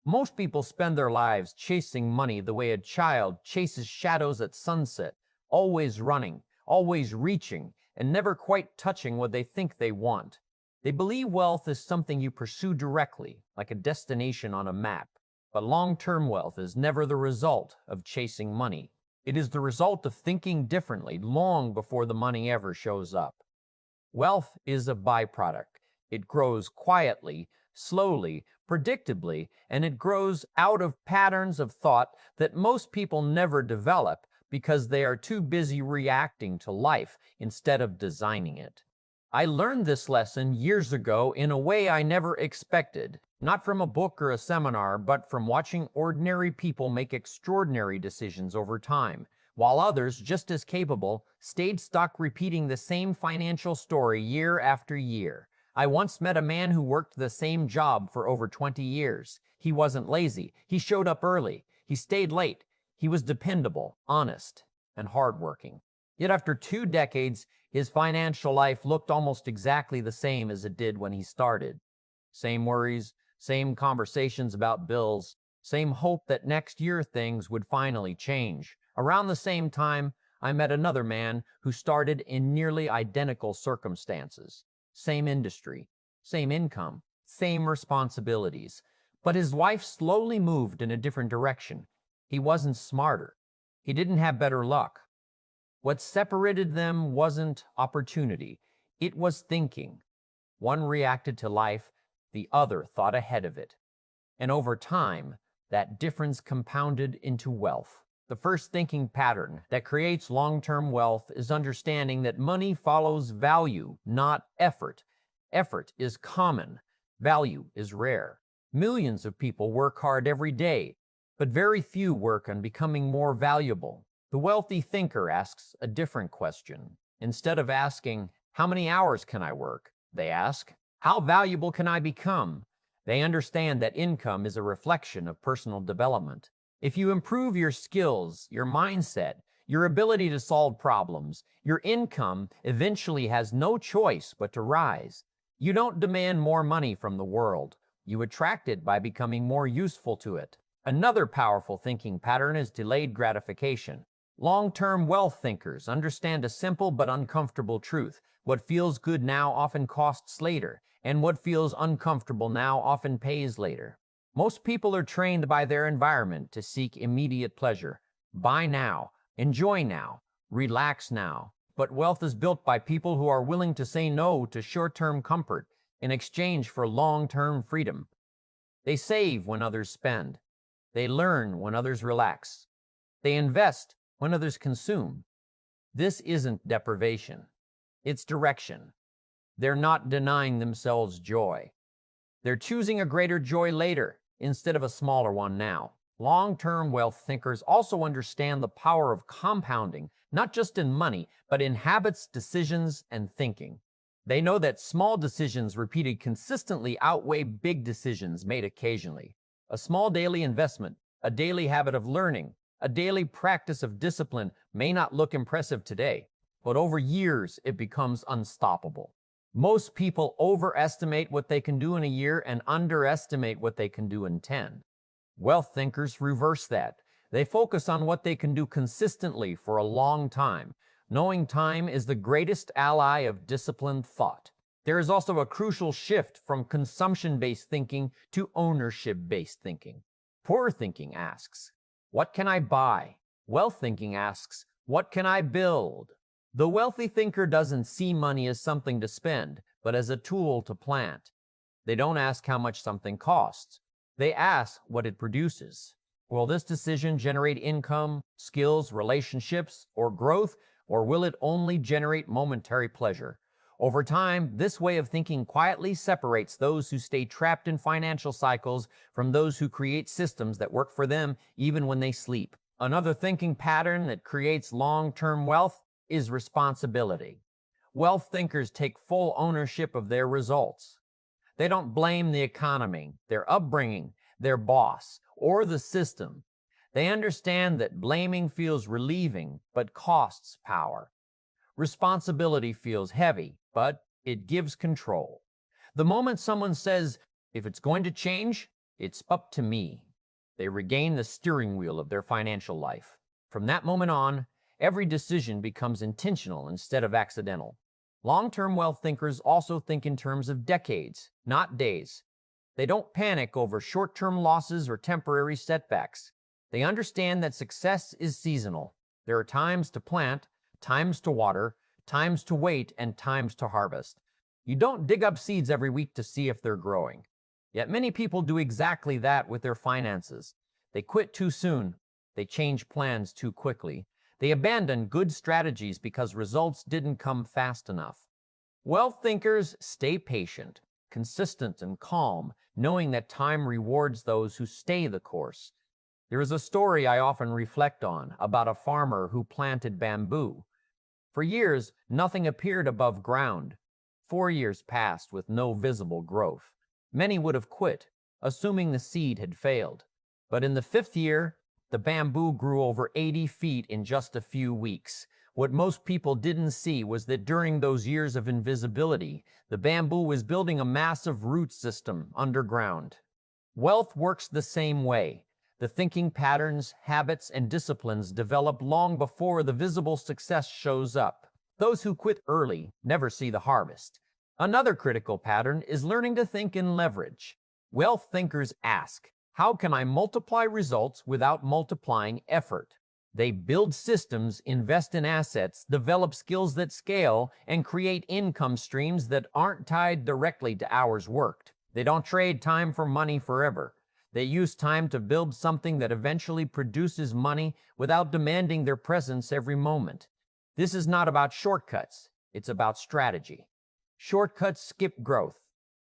Most people spend their lives chasing money the way a child chases shadows at sunset, always running, always reaching, and never quite touching what they think they want. They believe wealth is something you pursue directly, like a destination on a map. But long-term wealth is never the result of chasing money. It is the result of thinking differently long before the money ever shows up. Wealth is a byproduct. It grows quietly, slowly, predictably, and it grows out of patterns of thought that most people never develop because they are too busy reacting to life instead of designing it. I learned this lesson years ago in a way I never expected, not from a book or a seminar, but from watching ordinary people make extraordinary decisions over time, while others, just as capable, stayed stuck repeating the same financial story year after year. I once met a man who worked the same job for over 20 years. He wasn't lazy. He showed up early. He stayed late. He was dependable, honest, and hardworking. Yet after 2 decades, his financial life looked almost exactly the same as it did when he started. Same worries, same conversations about bills, same hope that next year things would finally change. Around the same time, I met another man who started in nearly identical circumstances. Same industry, same income, same responsibilities. But his life slowly moved in a different direction. He wasn't smarter. He didn't have better luck. What separated them wasn't opportunity. It was thinking. One reacted to life, the other thought ahead of it. And over time, that difference compounded into wealth. The first thinking pattern that creates long-term wealth is understanding that money follows value, not effort. Effort is common. Value is rare. Millions of people work hard every day, but very few work on becoming more valuable. The wealthy thinker asks a different question. Instead of asking, "How many hours can I work?" they ask, "How valuable can I become?" They understand that income is a reflection of personal development. If you improve your skills, your mindset, your ability to solve problems, your income eventually has no choice but to rise. You don't demand more money from the world. You attract it by becoming more useful to it. Another powerful thinking pattern is delayed gratification. Long-term wealth thinkers understand a simple but uncomfortable truth. What feels good now often costs later, and what feels uncomfortable now often pays later. Most people are trained by their environment to seek immediate pleasure. Buy now, enjoy now, relax now. But wealth is built by people who are willing to say no to short-term comfort in exchange for long-term freedom. They save when others spend. They learn when others relax. They invest when others consume. This isn't deprivation. It's direction. They're not denying themselves joy. They're choosing a greater joy later instead of a smaller one now. Long-term wealth thinkers also understand the power of compounding, not just in money, but in habits, decisions, and thinking. They know that small decisions repeated consistently outweigh big decisions made occasionally. A small daily investment, a daily habit of learning, a daily practice of discipline may not look impressive today, but over years it becomes unstoppable. Most people overestimate what they can do in a year and underestimate what they can do in 10. Wealth thinkers reverse that. They focus on what they can do consistently for a long time. Knowing time is the greatest ally of disciplined thought. There is also a crucial shift from consumption-based thinking to ownership-based thinking. Poor thinking asks, "What can I buy?" Wealth thinking asks, "What can I build?" The wealthy thinker doesn't see money as something to spend, but as a tool to plant. They don't ask how much something costs. They ask what it produces. Will this decision generate income, skills, relationships, or growth, or will it only generate momentary pleasure? Over time, this way of thinking quietly separates those who stay trapped in financial cycles from those who create systems that work for them even when they sleep. Another thinking pattern that creates long-term wealth is responsibility. Wealth thinkers take full ownership of their results. They don't blame the economy, their upbringing, their boss, or the system. They understand that blaming feels relieving, but costs power. Responsibility feels heavy, but it gives control. The moment someone says, "If it's going to change, It's up to me. They regain the steering wheel of their financial life. From that moment on, every decision becomes intentional instead of accidental. Long-term wealth thinkers also think in terms of decades, not days. They don't panic over short-term losses or temporary setbacks. They understand that success is seasonal. There are times to plant, times to water, times to wait, and times to harvest. You don't dig up seeds every week to see if they're growing. Yet many people do exactly that with their finances. They quit too soon. They change plans too quickly. They abandon good strategies because results didn't come fast enough. Wealth thinkers stay patient, consistent, and calm, knowing that time rewards those who stay the course. There is a story I often reflect on about a farmer who planted bamboo. For years, nothing appeared above ground. 4 years passed with no visible growth. Many would have quit, assuming the seed had failed. But in the 5th year, the bamboo grew over 80 feet in just a few weeks. What most people didn't see was that during those years of invisibility, the bamboo was building a massive root system underground. Wealth works the same way. The thinking patterns, habits, and disciplines develop long before the visible success shows up. Those who quit early never see the harvest. Another critical pattern is learning to think in leverage. Wealth thinkers ask, how can I multiply results without multiplying effort? They build systems, invest in assets, develop skills that scale, and create income streams that aren't tied directly to hours worked. They don't trade time for money forever. They use time to build something that eventually produces money without demanding their presence every moment. This is not about shortcuts. It's about strategy. Shortcuts skip growth.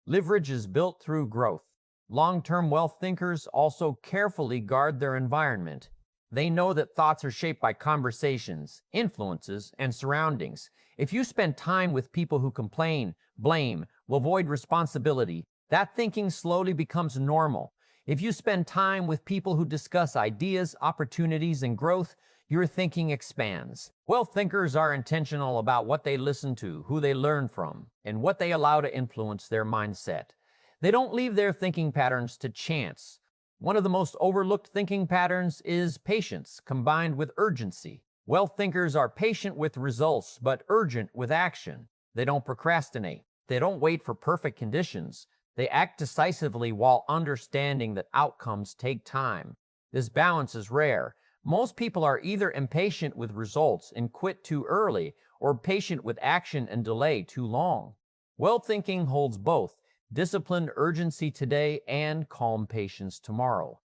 Leverage is built through growth. Long-term wealth thinkers also carefully guard their environment. They know that thoughts are shaped by conversations, influences, and surroundings. If you spend time with people who complain, blame, will avoid responsibility, that thinking slowly becomes normal. If you spend time with people who discuss ideas, opportunities, and growth, your thinking expands. Wealth thinkers are intentional about what they listen to, who they learn from, and what they allow to influence their mindset. They don't leave their thinking patterns to chance. One of the most overlooked thinking patterns is patience combined with urgency. Wealth thinkers are patient with results, but urgent with action. They don't procrastinate. They don't wait for perfect conditions. They act decisively while understanding that outcomes take time. This balance is rare. Most people are either impatient with results and quit too early, or patient with action and delay too long. Wealth thinking holds both disciplined urgency today and calm patience tomorrow.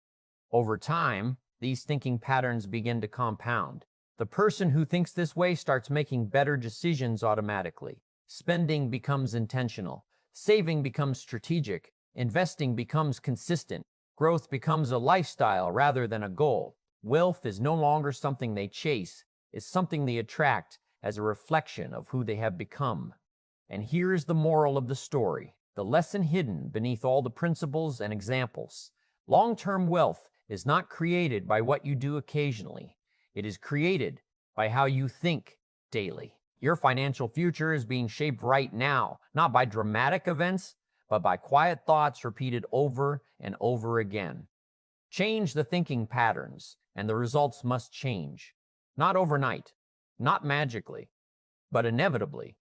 Over time, these thinking patterns begin to compound. The person who thinks this way starts making better decisions automatically. Spending becomes intentional. Saving becomes strategic. Investing becomes consistent. Growth becomes a lifestyle rather than a goal. Wealth is no longer something they chase. It's something they attract as a reflection of who they have become. And here's the moral of the story. The lesson hidden beneath all the principles and examples. Long-term wealth is not created by what you do occasionally. It is created by how you think daily. Your financial future is being shaped right now, not by dramatic events, but by quiet thoughts repeated over and over again. Change the thinking patterns, and the results must change. Not overnight, not magically, but inevitably.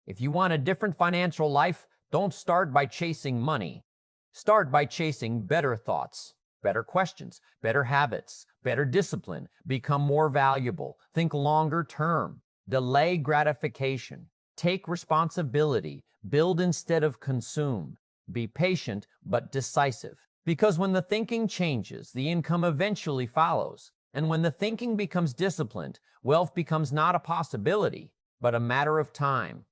If you want a different financial life, don't start by chasing money. Start by chasing better thoughts, better questions, better habits, better discipline. Become more valuable. Think longer term. Delay gratification. Take responsibility. Build instead of consume. Be patient but decisive. Because when the thinking changes, the income eventually follows. And when the thinking becomes disciplined, wealth becomes not a possibility, but a matter of time.